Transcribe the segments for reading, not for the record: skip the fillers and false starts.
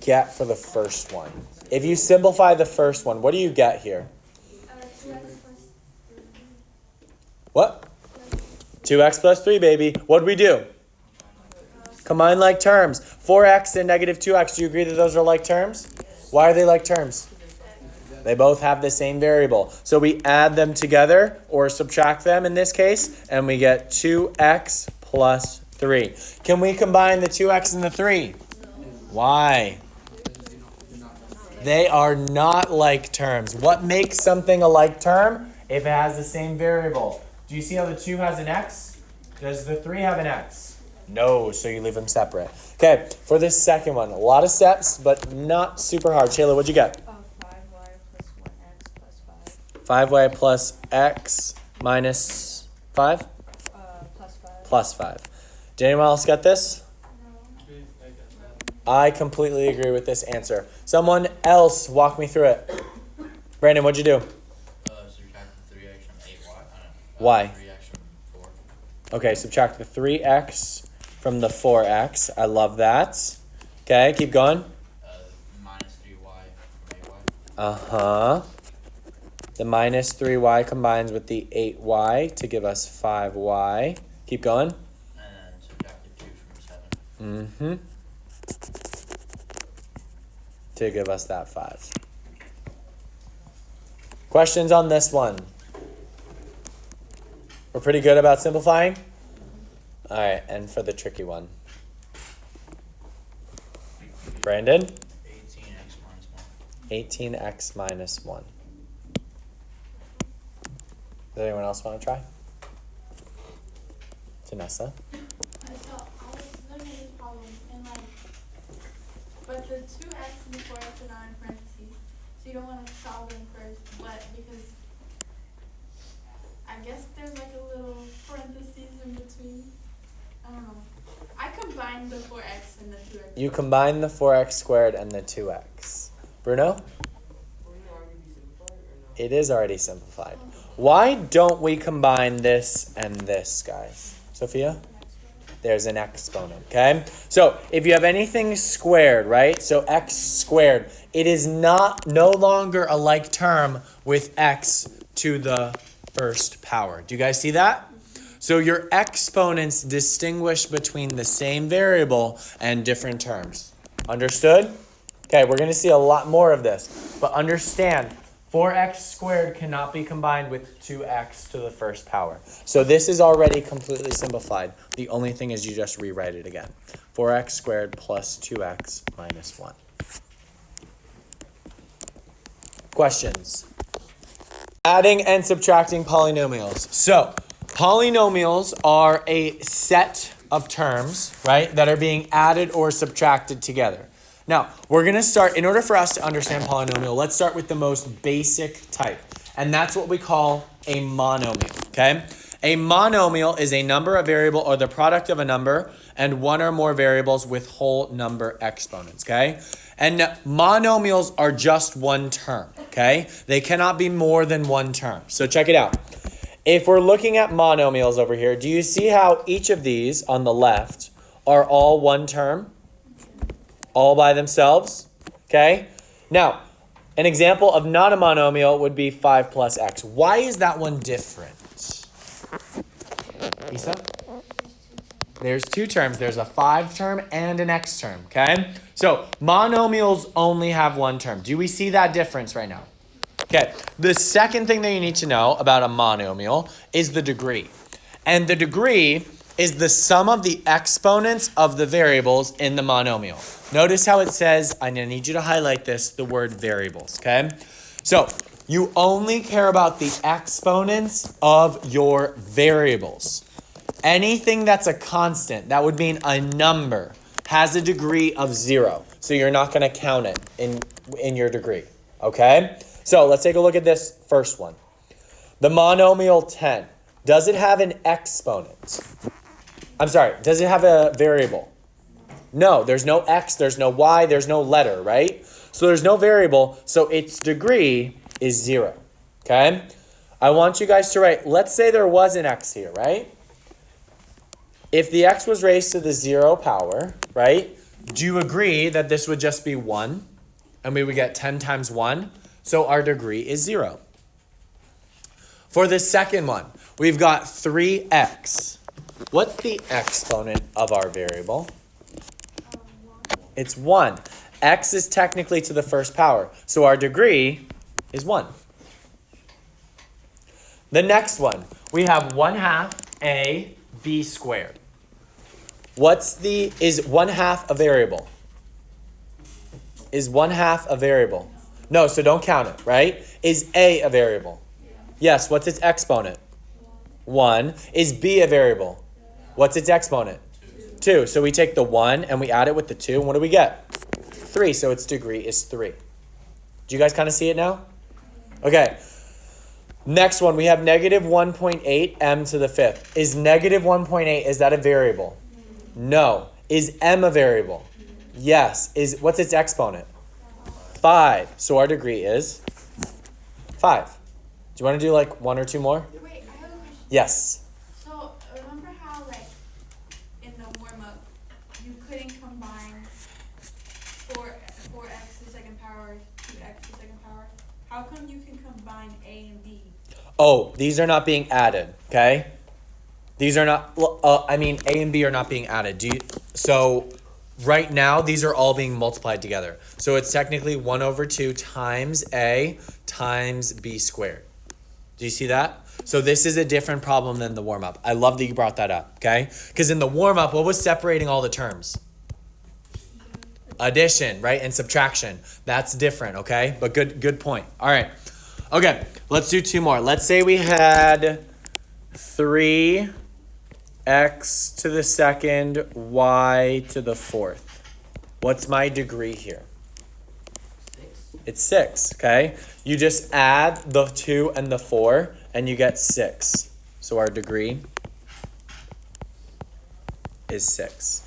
get for the first one? If you simplify the first one, what do you get here? 2x plus 3. What? 2x plus 3, baby. What do we do? Combine like terms. 4x and negative 2x. Do you agree that those are like terms? Why are they like terms? They both have the same variable. So we add them together, or subtract them in this case, and we get 2x plus 3. Can we combine the 2x and the 3? Why? They are not like terms. What makes something a like term? If it has the same variable. Do you see how the 2 has an x? Does the 3 have an x? No, so you leave them separate. Okay, for this second one, a lot of steps, but not super hard. Shayla, what'd you get? 5y plus x minus 5? Plus 5. Did anyone else get this? No. I completely agree with this answer. Someone else walk me through it. Brandon, what'd you do? Subtract the 3x from 8y. Why? 3x from 4. Okay, subtract the 3x from the 4x. I love that. Okay, keep going. Minus 3y from 8y. Uh-huh. The minus 3y combines with the 8y to give us 5y. Keep going. And then subtract the 2 from 7. To give us that 5. Questions on this one? We're pretty good about simplifying? All right, and for the tricky one. Brandon? 18x minus 1. 18x minus 1. Does anyone else want to try? Janessa? So I was looking at this problem and but the 2x and the 4x are not in parentheses, so you don't want to solve them first. But because I guess there's like a little parentheses in between. I don't know. I combined the 4x and the 2x. You combine the 4x squared and the 2x. Bruno? It is already simplified. Why don't we combine this and this, guys? Sophia? There's an exponent, okay? So if you have anything squared, right? So x squared, it is no longer a like term with x to the first power. Do you guys see that? So your exponents distinguish between the same variable and different terms. Understood? Okay, we're going to see a lot more of this. But understand, 4x squared cannot be combined with 2x to the first power. So this is already completely simplified. The only thing is you just rewrite it again. 4x squared plus 2x minus 1. Questions? Adding and subtracting polynomials. So polynomials are a set of terms, right, that are being added or subtracted together. Now, we're going to start, in order for us to understand polynomial, let's start with the most basic type. And that's what we call a monomial, okay? A monomial is a number, a variable, or the product of a number and one or more variables with whole number exponents, okay? And monomials are just one term, okay? They cannot be more than one term. So check it out. If we're looking at monomials over here, do you see how each of these on the left are all one term? All by themselves, okay? Now, an example of not a monomial would be 5 plus x. Why is that one different? Isa? There's two terms. There's a 5 term and an x term, okay? So monomials only have one term. Do we see that difference right now? Okay, the second thing that you need to know about a monomial is the degree. And the degree is the sum of the exponents of the variables in the monomial. Notice how it says, I need you to highlight this, the word variables, okay? So you only care about the exponents of your variables. Anything that's a constant, that would mean a number, has a degree of 0. So you're not going to count it in your degree, okay? So let's take a look at this first one. The monomial 10. Does it have an exponent? I'm sorry, does it have a variable? No, there's no x, there's no y, there's no letter, right? So there's no variable, so its degree is 0, okay? I want you guys to write, let's say there was an x here, right? If the x was raised to the 0 power, right, Do you agree that this would just be 1? And we would get 10 times 1. So our degree is 0. For the second one, we've got 3x. What's the exponent of our variable? It's 1. X is technically to the first power. So our degree is 1. The next one, we have 1/2 ab squared. Is 1/2 a variable? Is 1/2 a variable? No, so don't count it, right? Is a variable? Yes, what's its exponent? 1. Is b a variable? What's its exponent? 2. So we take the 1 and we add it with the 2, and what do we get? 3, so its degree is 3. Do you guys kind of see it now? Okay. Next one, we have negative 1.8 m to the 5th. Is negative 1.8, is that a variable? No. Is m a variable? Yes. What's its exponent? 5. So our degree is 5. Do you want to do like 1 or 2 more? Wait, I have a question. Yes. So remember how like in the warm up you couldn't combine 4x to the second power, 2x to the second power? How come you can combine a and b? Oh, these are not being added, okay? These are not, a and b are not being added. So right now, these are all being multiplied together. So it's technically 1/2 times a times b squared. Do you see that? So this is a different problem than the warm-up. I love that you brought that up, okay? Because in the warm-up, what was separating all the terms? Addition, right? And subtraction. That's different, okay? But good point. All right. Okay, let's do 2 more. Let's say we had 3x to the 2nd, y to the 4th. What's my degree here? 6. It's 6, okay? You just add the 2 and the 4, and you get 6. So our degree is 6.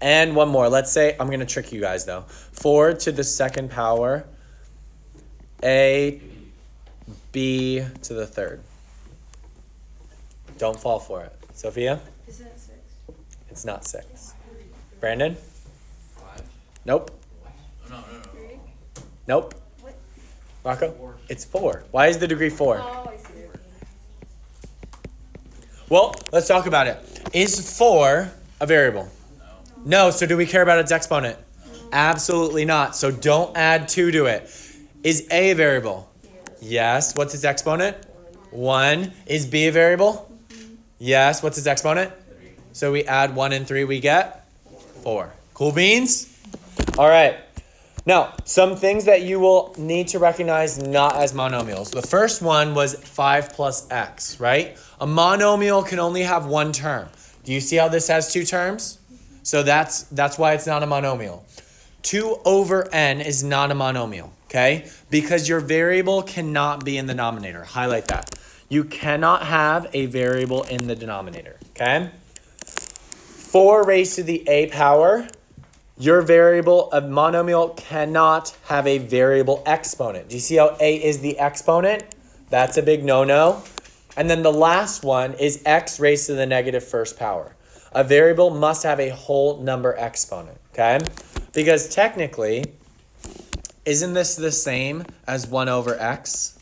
And one more. Let's say, I'm going to trick you guys, though. 4 to the 2nd power, a b to the 3rd. Don't fall for it. Sophia? Is that 6? It's not 6. Brandon? 5. Nope. No. 3? Nope. What? Rocco? It's 4. Why is the degree 4? Oh, I see. Well, let's talk about it. Is 4 a variable? No. So do we care about its exponent? Absolutely not. So don't add 2 to it. Is a variable? Yes. What's its exponent? 1. Is b a variable? Yes. What's its exponent? 3. So we add 1 and 3, we get 4. Cool beans? All right. Now, some things that you will need to recognize not as monomials. The first one was 5 plus x, right? A monomial can only have 1 term. Do you see how this has 2 terms? So that's why it's not a monomial. 2 over n is not a monomial, okay? Because your variable cannot be in the denominator. Highlight that. You cannot have a variable in the denominator, okay? 4 raised to the a power, your variable of monomial cannot have a variable exponent. Do you see how a is the exponent? That's a big no-no. And then the last one is x raised to the negative first power. A variable must have a whole number exponent, okay? Because technically, isn't this the same as 1 over x?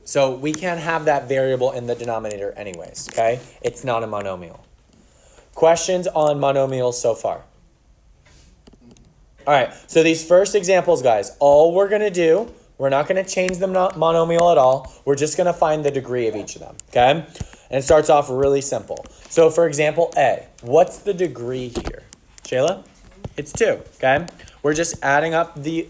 So we can't have that variable in the denominator anyways, okay? It's not a monomial. Questions on monomials so far? All right, so these first examples, guys, all we're going to do, we're not going to change the monomial at all. We're just going to find the degree of each of them, okay? And it starts off really simple. So, for example, a. What's the degree here? Shayla? It's 2, okay? We're just adding up the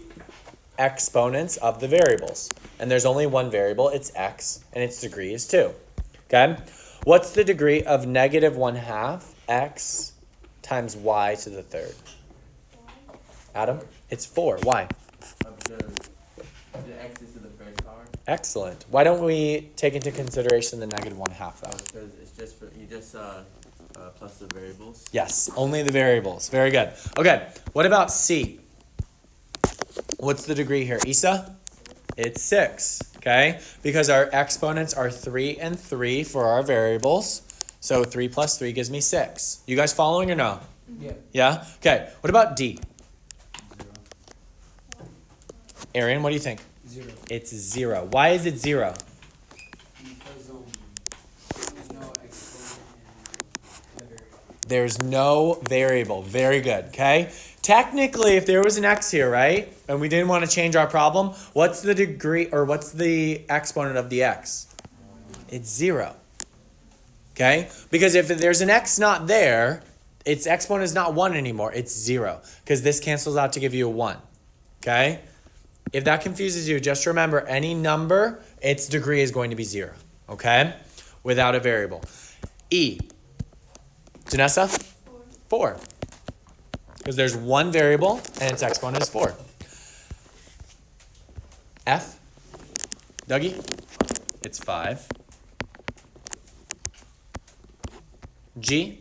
exponents of the variables. And there's only one variable, it's x, and its degree is 2, okay? What's the degree of negative 1/2 x times y to the 3rd? Adam? It's 4. Why? The x is to the first power. Excellent. Why don't we take into consideration the negative 1/2 though? Because it's just for you just plus the variables. Yes, only the variables. Very good. Okay, what about c? What's the degree here? Isa? It's 6, okay? Because our exponents are 3 and 3 for our variables. So 3 plus 3 gives me 6. You guys following or no? Yeah. Yeah? Okay, what about D? Arian, what do you think? 0. It's 0. Why is it 0? Because there's no exponent and a variable. There's no variable. Very good, okay? Technically, if there was an x here, right, and we didn't want to change our problem, what's the degree, or what's the exponent of the x? It's 0, okay? Because if there's an x not there, its exponent is not 1 anymore. It's 0, because this cancels out to give you a 1, okay? If that confuses you, just remember any number, its degree is going to be 0, okay? Without a variable. E. Janessa? 4. Because there's one variable and its exponent is 4. F? Dougie? It's 5. G?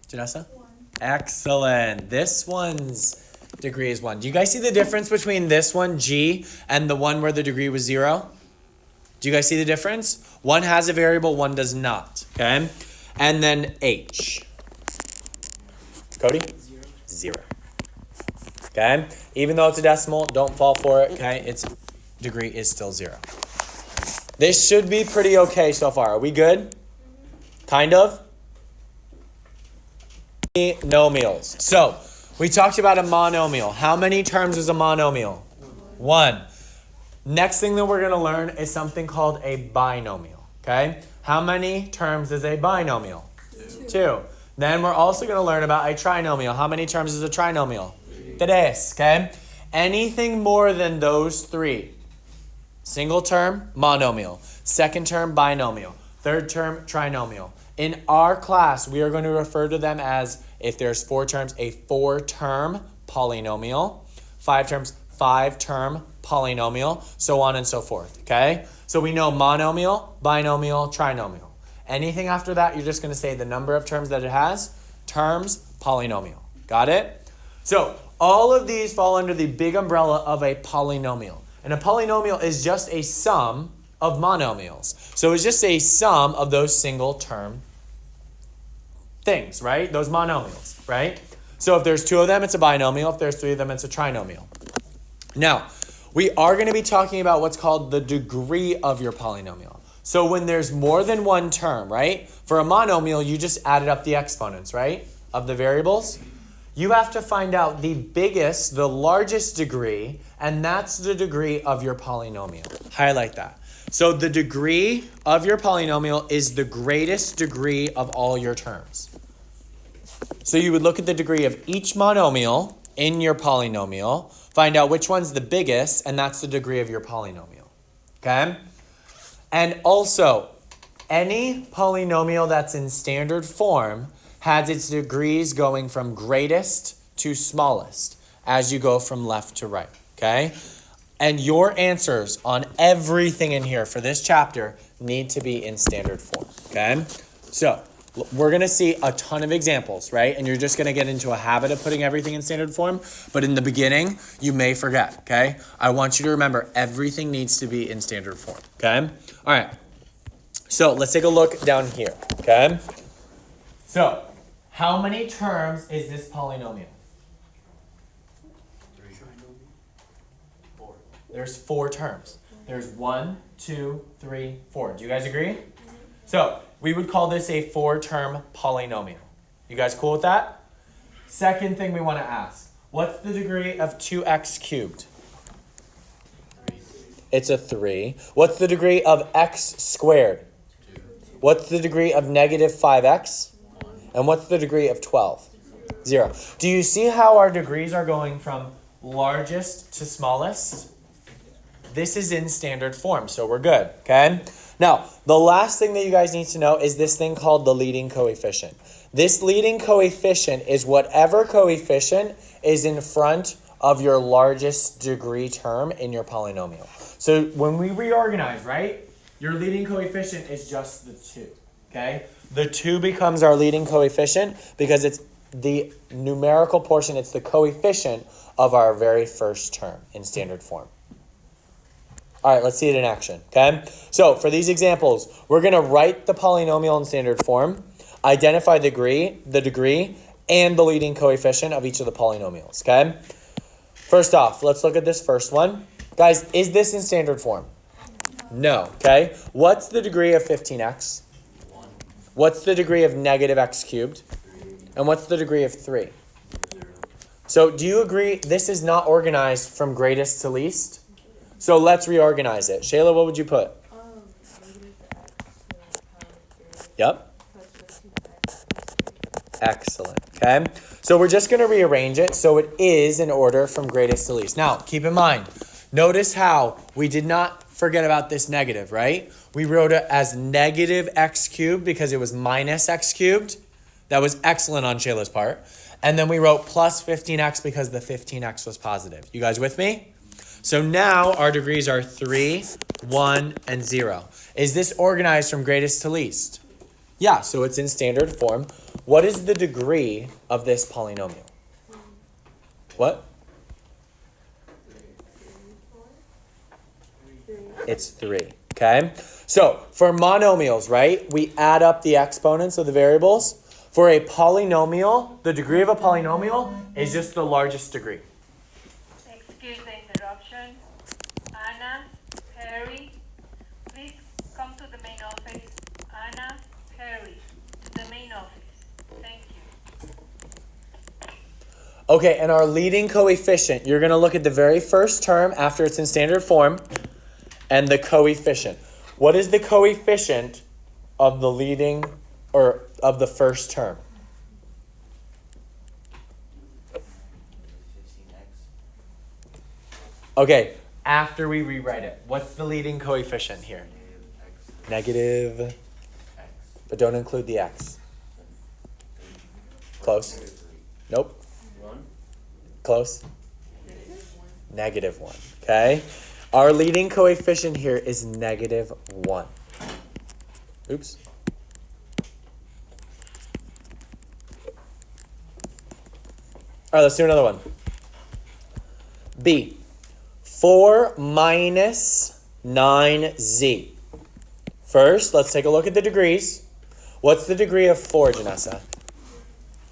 Janessa? 1. Excellent. This one's degree is 1. Do you guys see the difference between this one, G, and the one where the degree was 0? Do you guys see the difference? One has a variable, one does not. Okay? And then H. Cody? 0. Okay? Even though it's a decimal, don't fall for it. Okay? Its degree is still 0. This should be pretty okay so far. Are we good? Kind of? Monomials. So, we talked about a monomial. How many terms is a monomial? 1. Next thing that we're going to learn is something called a binomial. Okay? How many terms is a binomial? 2. Then we're also going to learn about a trinomial. How many terms is a trinomial? 3. Okay? Anything more than those 3. Single term, monomial. Second term, binomial. Third term, trinomial. In our class, we are going to refer to them as, if there's 4 terms, a 4-term polynomial. 5 terms, 5-term polynomial, so on and so forth, okay? So we know monomial, binomial, trinomial. Anything after that, you're just going to say the number of terms that it has, terms, polynomial. Got it? So all of these fall under the big umbrella of a polynomial. And a polynomial is just a sum of monomials. So it's just a sum of those single term things, right? Those monomials, right? So if there's 2 of them, it's a binomial. If there's 3 of them, it's a trinomial. Now, we are going to be talking about what's called the degree of your polynomial. So when there's more than one term, right? For a monomial, you just added up the exponents, right? Of the variables. You have to find out the biggest, the largest degree, and that's the degree of your polynomial. Highlight that. So the degree of your polynomial is the greatest degree of all your terms. So you would look at the degree of each monomial in your polynomial, find out which one's the biggest, and that's the degree of your polynomial. Okay? And also, any polynomial that's in standard form has its degrees going from greatest to smallest as you go from left to right. Okay? And your answers on everything in here for this chapter need to be in standard form, okay? So we're going to see a ton of examples, right? And you're just going to get into a habit of putting everything in standard form. But in the beginning, you may forget, okay? I want you to remember everything needs to be in standard form, okay? All right. So let's take a look down here, okay? So how many terms is this polynomial? 4. There's 4 terms. There's 1, 2, 3, 4. Do you guys agree? So we would call this a 4-term polynomial. You guys cool with that? Second thing we want to ask. What's the degree of 2x cubed? 3. It's a 3. What's the degree of x squared? 2. What's the degree of negative 5x? 1. And what's the degree of 12? 0. Do you see how our degrees are going from largest to smallest? This is in standard form, so we're good, okay? Now, the last thing that you guys need to know is this thing called the leading coefficient. This leading coefficient is whatever coefficient is in front of your largest degree term in your polynomial. So when we reorganize, right, your leading coefficient is just the 2, okay? The 2 becomes our leading coefficient because it's the numerical portion, it's the coefficient of our very first term in standard form. All right, let's see it in action, okay? So for these examples, we're going to write the polynomial in standard form, identify the degree, and the leading coefficient of each of the polynomials, okay? First off, let's look at this first one. Guys, is this in standard form? No, okay? What's the degree of 15x? 1, What's the degree of negative x cubed? 3, And what's the degree of 3? 0. So do you agree this is not organized from greatest to least? So let's reorganize it. Shayla, what would you put? Yep. Excellent. Okay. So we're just going to rearrange it so it is in order from greatest to least. Now, keep in mind, notice how we did not forget about this negative, right? We wrote it as negative x cubed because it was minus x cubed. That was excellent on Shayla's part. And then we wrote plus 15x because the 15x was positive. You guys with me? So now our degrees are 3, 1, and 0. Is this organized from greatest to least? Yeah, so it's in standard form. What is the degree of this polynomial? What? It's 3, okay? So for monomials, right, we add up the exponents of the variables. For a polynomial, the degree of a polynomial is just the largest degree. Excuse the interruption. Anna, Perry, please come to the main office. Anna, Perry, to the main office. Thank you. Okay, and our leading coefficient, you're going to look at the very first term after it's in standard form and the coefficient. What is the coefficient of the leading or of the first term? 15x. Okay, after we rewrite it, what's the leading coefficient here? Negative x. Negative, but don't include the x. Close. Negative 3. Nope. 1. Close. Negative 1. Okay. Our leading coefficient here is negative 1. Oops. All right, let's do another one. B. 4 minus 9z. First, let's take a look at the degrees. What's the degree of 4, Janessa?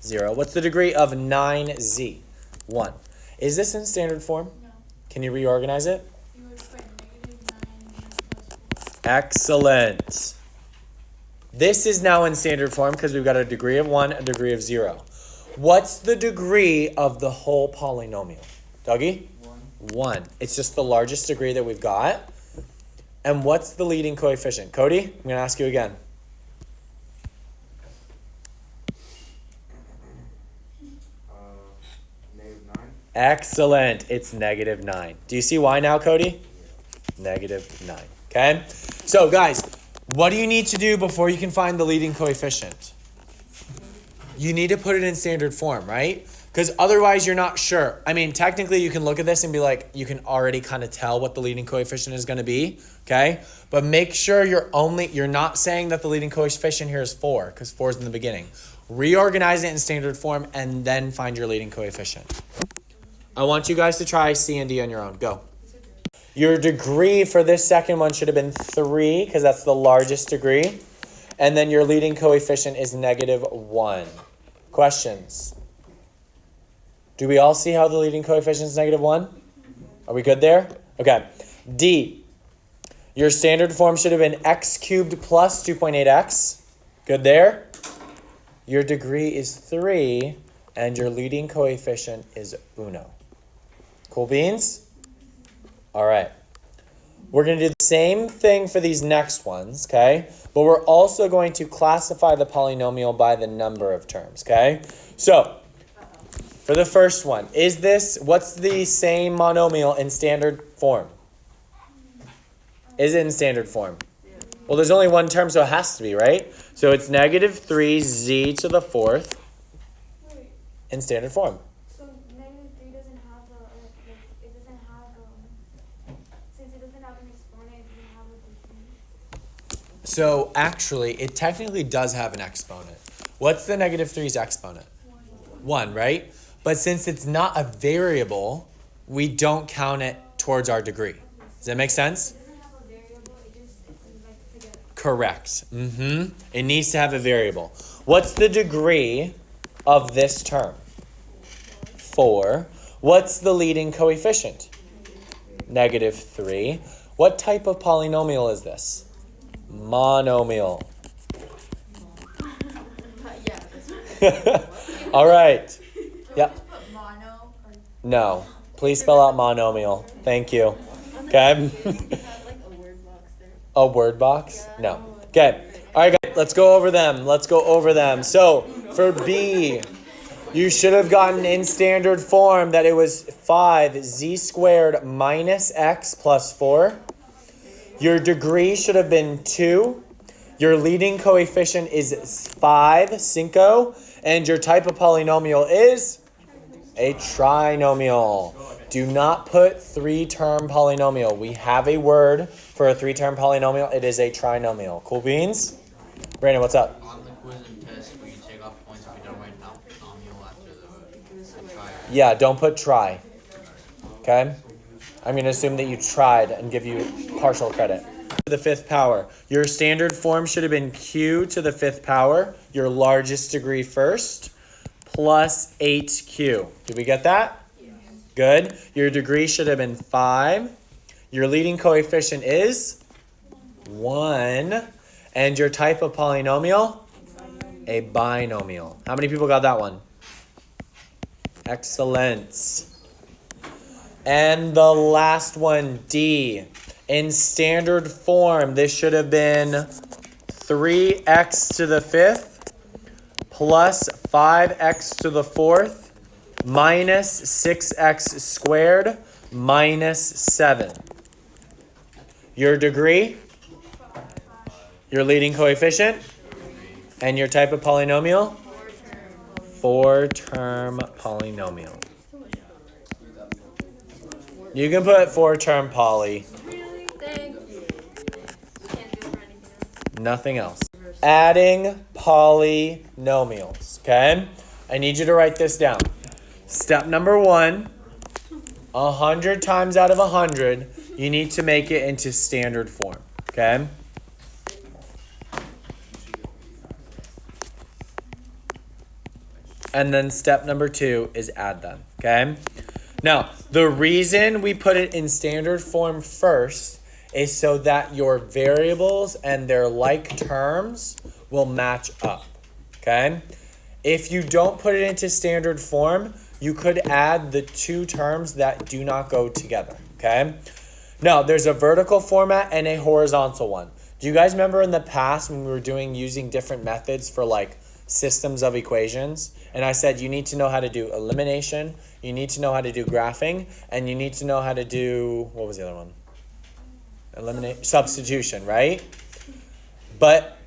0. What's the degree of 9z? 1. Is this in standard form? No. Can you reorganize it? You would put -9 plus 4. Excellent. This is now in standard form because we've got a degree of 1, a degree of 0. What's the degree of the whole polynomial? Dougie? 1. It's just the largest degree that we've got. And what's the leading coefficient? Cody, I'm going to ask you again. -9. Excellent. It's -9. Do you see why now, Cody? -9. Okay? So, guys, what do you need to do before you can find the leading coefficient? You need to put it in standard form, right? Because otherwise you're not sure. I mean, technically you can look at this and be like, you can already kind of tell what the leading coefficient is going to be, okay? But make sure you're not saying that the leading coefficient here is 4, because 4 is in the beginning. Reorganize it in standard form and then find your leading coefficient. I want you guys to try C and D on your own. Go. Your degree for this second one should have been 3, because that's the largest degree. And then your leading coefficient is -1. Questions? Do we all see how the leading coefficient is -1? Are we good there? Okay. D. Your standard form should have been x cubed plus 2.8x. Good there? Your degree is 3, and your leading coefficient is 1. Cool beans? All right. We're going to do the same thing for these next ones, okay? But we're also going to classify the polynomial by the number of terms, okay? So, for the first one, what's the same monomial in standard form? Is it in standard form? Well, there's only one term, so it has to be, right? So it's -3z to the 4th Wait, in standard form. so -3 doesn't have it doesn't have, since it doesn't have an exponent, it doesn't have a degree. So actually, it technically does have an exponent. What's the -3's exponent? 1, right? But since it's not a variable, we don't count it towards our degree. Does that make sense? It doesn't have a variable, it's like together. Correct. It needs to have a variable. What's the degree of this term? 4. What's the leading coefficient? -3. What type of polynomial is this? Monomial. All right. Yep. Mono or No. Please spell out monomial. Thank you. Okay. A word box? No. Okay. All right, guys. Let's go over them. So for B, you should have gotten in standard form that it was 5z squared minus x plus 4. Your degree should have been 2. Your leading coefficient is 5, cinco, and your type of polynomial is a trinomial. Do not put 3-term polynomial. We have a word for a 3-term polynomial. It is a trinomial. Cool beans? Brandon, what's up? On the quiz and test, will you take off points if you don't write polynomial after the try? Yeah, don't put try. Okay? I'm going to assume that you tried and give you partial credit. To the 5th power. Your standard form should have been q to the 5th power, your largest degree first, plus 8q. Did we get that? Yeah. Good. Your degree should have been 5. Your leading coefficient is 1. And your type of polynomial? A binomial. How many people got that one? Excellent. And the last one, D. In standard form, this should have been 3x to the 5th plus 5x to the 4th minus 6x squared minus 7. Your degree? Your leading coefficient? And your type of polynomial? 4-term polynomial. You can put 4-term poly. Really? Thank you. Can't do it for anything else. Nothing else. Adding polynomials. Okay? I need you to write this down. Step number 1, 100 times out of 100, you need to make it into standard form. Okay? And then step number 2 is add them. Okay? Now, the reason we put it in standard form first is so that your variables and their like terms will match up, okay? If you don't put it into standard form, you could add the 2 terms that do not go together, okay? Now, there's a vertical format and a horizontal one. Do you guys remember in the past when we were using different methods for like systems of equations? And I said you need to know how to do elimination, you need to know how to do graphing, and you need to know how to do, what was the other one? Eliminate, substitution, right? But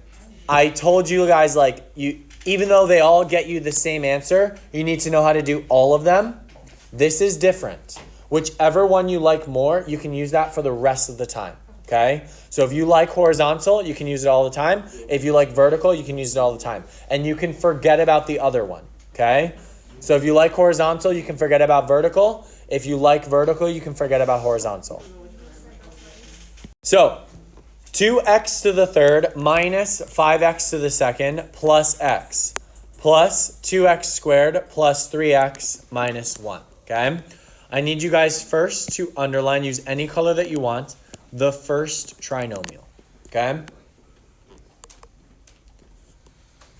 I told you guys, like, even though they all get you the same answer, you need to know how to do all of them. This is different. Whichever one you like more, you can use that for the rest of the time. Okay? So if you like horizontal, you can use it all the time. If you like vertical, you can use it all the time. And you can forget about the other one. Okay? So if you like horizontal, you can forget about vertical. If you like vertical, you can forget about horizontal. So 2x to the 3rd minus 5x to the 2nd plus x plus 2x squared plus 3x minus 1. Okay? I need you guys first to underline, use any color that you want, the first trinomial. Okay?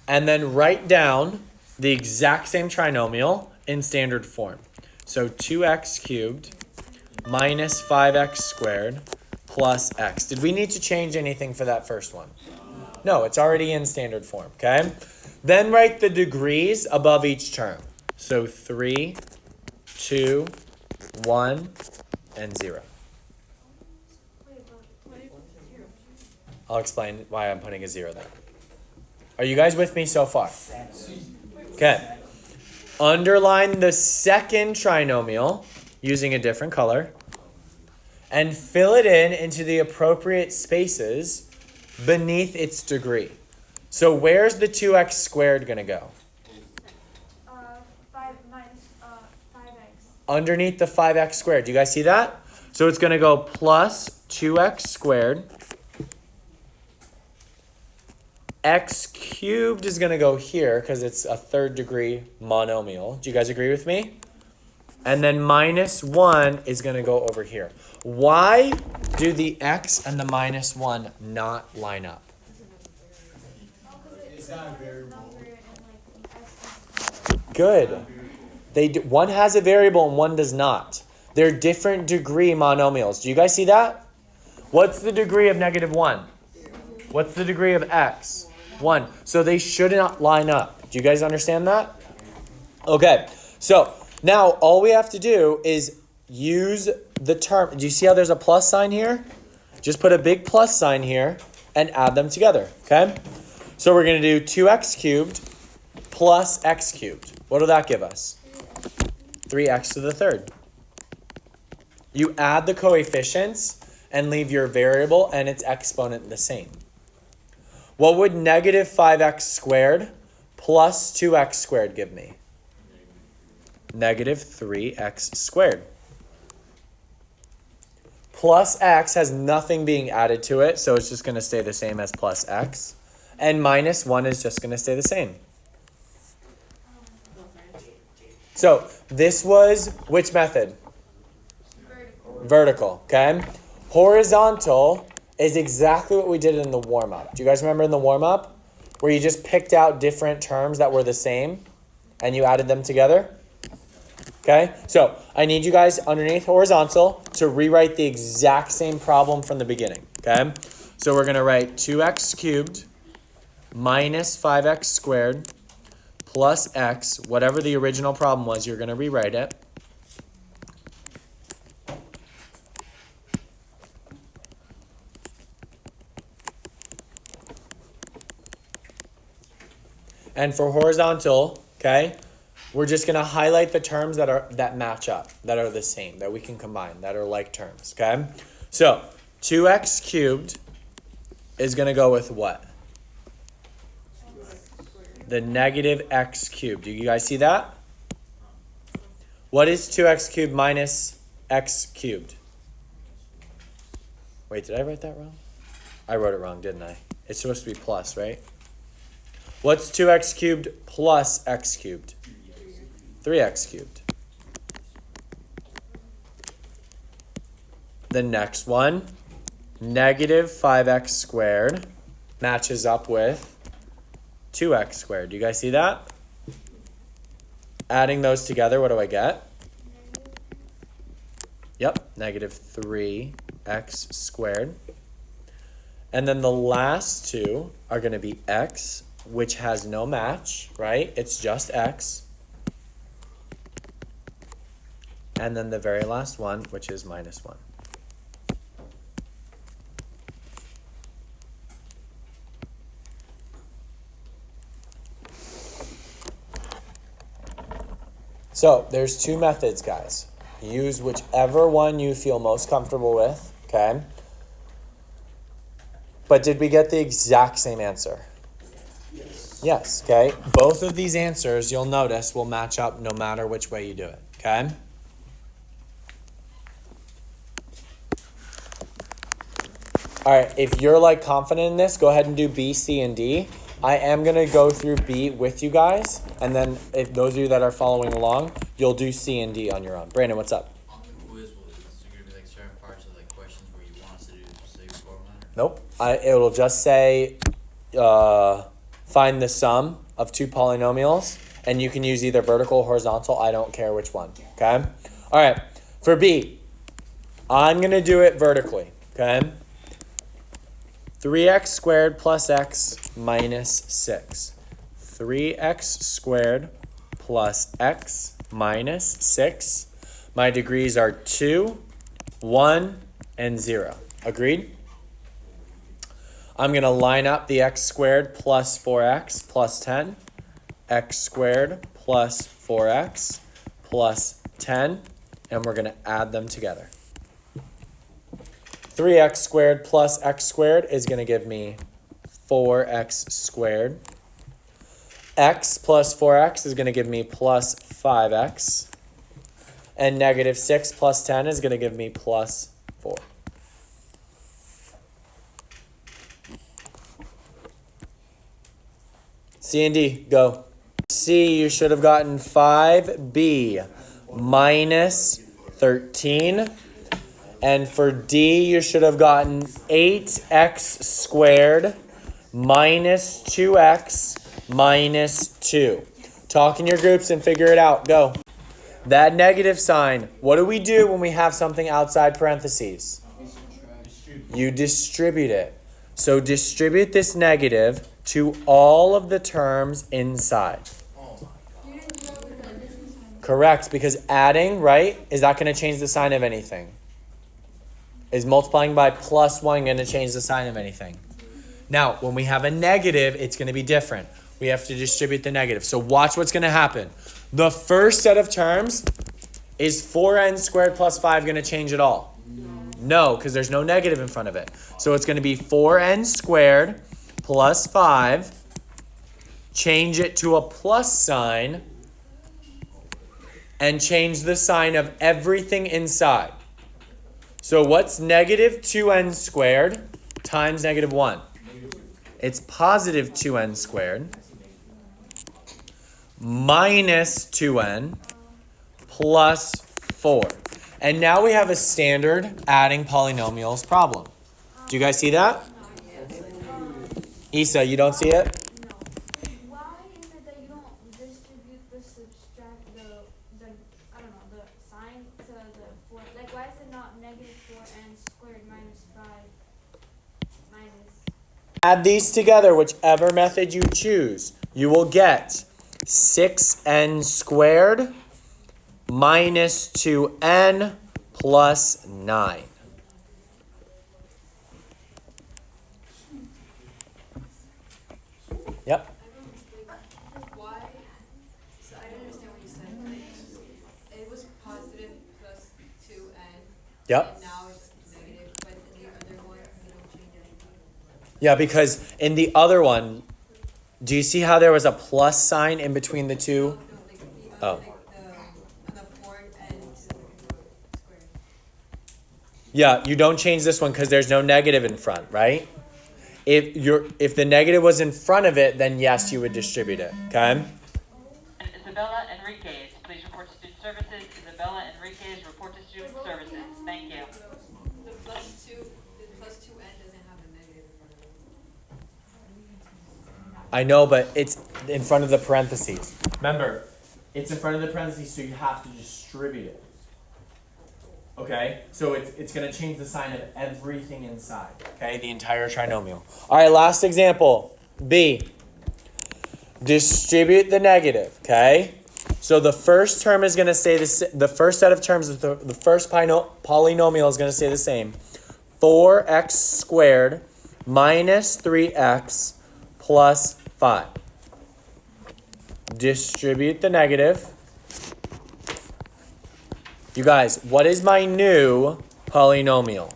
And then write down the exact same trinomial in standard form. So 2x cubed minus 5x squared plus x. Did we need to change anything for that first one? No, it's already in standard form, okay? Then write the degrees above each term. So 3, 2, 1, and 0. I'll explain why I'm putting a 0 there. Are you guys with me so far? Okay. Underline the second trinomial using a different color and fill it into the appropriate spaces beneath its degree. So where's the 2x squared going to go? 5 minus 5x. Underneath the 5x squared. Do you guys see that? So it's going to go plus 2x squared x cubed is going to go here because it's a third degree monomial. Do you guys agree with me? And then minus 1 is going to go over here. Why do the x and the minus 1 not line up? It's not a variable. Good. One has a variable and one does not. They're different degree monomials. Do you guys see that? What's the degree of negative 1? What's the degree of x? 1. So they should not line up. Do you guys understand that? Okay. So now all we have to do is use the term. Do you see how there's a plus sign here? Just put a big plus sign here and add them together. Okay? So we're going to do 2x cubed plus x cubed. What will that give us? 3x to the third. You add the coefficients and leave your variable and its exponent the same. What would negative 5x squared plus 2x squared give me? Negative 3x squared. Plus x has nothing being added to it, so it's just going to stay the same as plus x. And minus 1 is just going to stay the same. So this was which method? Vertical, okay? Horizontal is exactly what we did in the warm-up. Do you guys remember in the warm-up where you just picked out different terms that were the same and you added them together? Okay, so I need you guys underneath horizontal to rewrite the exact same problem from the beginning, okay? So we're going to write 2x cubed minus 5x squared plus x, whatever the original problem was, you're going to rewrite it. And for horizontal, okay, we're just going to highlight the terms that match up, that are the same, that we can combine, that are like terms, okay? So 2x cubed is going to go with what? The negative x cubed. Do you guys see that? What is 2x cubed minus x cubed? Wait, did I write that wrong? I wrote it wrong, didn't I? It's supposed to be plus, right? What's 2x cubed plus x cubed? 3x cubed. The next one, negative 5x squared, matches up with 2x squared. Do you guys see that? Adding those together, what do I get? Yep, negative 3x squared. And then the last two are going to be x, which has no match, right? It's just x. And then the very last one, which is minus 1. So there's two methods, guys. Use whichever one you feel most comfortable with, okay? But did we get the exact same answer? Yes, okay? Both of these answers, you'll notice, will match up no matter which way you do it, okay? All right, if you're like confident in this, go ahead and do B, C, and D. I am going to go through B with you guys, and then if those of you that are following along, you'll do C and D on your own. Brandon, what's up? On the quiz, will there going to be like certain parts of like questions where you want us to do specific format? Nope. It'll just say find the sum of two polynomials, and you can use either vertical or horizontal. I don't care which one, okay? All right, for B, I'm going to do it vertically, okay? 3x squared plus x minus 6. 3x squared plus x minus 6. My degrees are 2, 1, and 0. Agreed? I'm going to line up the x squared plus 4x plus 10. X squared plus 4x plus 10. And we're going to add them together. 3x squared plus x squared is going to give me 4x squared. X plus 4x is going to give me plus 5x. And negative 6 plus 10 is going to give me plus 4. C and D, go. C, you should have gotten 5b minus 13. And for D, you should have gotten 8x squared minus 2x minus 2. Talk in your groups and figure it out. Go. That negative sign, what do we do when we have something outside parentheses? You distribute it. So distribute this negative to all of the terms inside. Correct, because adding, right, is that going to change the sign of anything? Is multiplying by plus 1 going to change the sign of anything? Now, when we have a negative, it's going to be different. We have to distribute the negative. So watch what's going to happen. The first set of terms, is 4n squared plus 5 going to change at all? No, because there's no negative in front of it. So it's going to be 4n squared plus 5. Change it to a plus sign. And change the sign of everything inside. So what's negative 2n squared times negative 1? It's positive 2n squared minus 2n plus 4. And now we have a standard adding polynomials problem. Do you guys see that? Isa, you don't see it? Why is it that you don't distribute the I don't know, the sign to the 4? Like, why is it not negative 4n squared minus 5 minus? Add these together, whichever method you choose. You will get 6n squared minus 2n plus 9. Yep. Why? So I don't understand what you said. Like, it was positive plus 2n. Yep. And now it's negative, but in the other one, you don't change anything. Yeah, because in the other one, do you see how there was a plus sign in between the two? No, like the other, Oh. like the 4n squared. Yeah, you don't change this one because there's no negative in front, right? If the negative was in front of it, then yes, you would distribute it. Okay? Isabella Enriquez, please report to student services. Isabella Enriquez, report to student services. Thank you. The plus 2n doesn't have a negative in front of it. I know, but it's in front of the parentheses. Remember, it's in front of the parentheses, so you have to distribute it. Okay? So it's going to change the sign of everything inside. Okay? The entire trinomial. All right, last example. B. Distribute the negative. Okay? So the first term is going to say the first set of terms, the first polynomial is going to stay the same. 4x squared minus 3x plus 5. Distribute the negative. You guys, what is my new polynomial?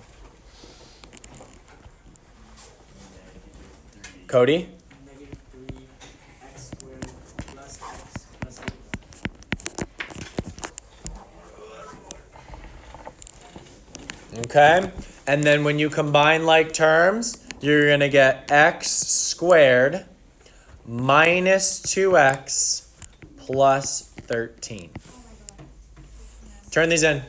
Cody? Negative 3x squared plus x plus 8. Okay. And then when you combine like terms, you're going to get x squared minus 2x plus 13. Turn these in.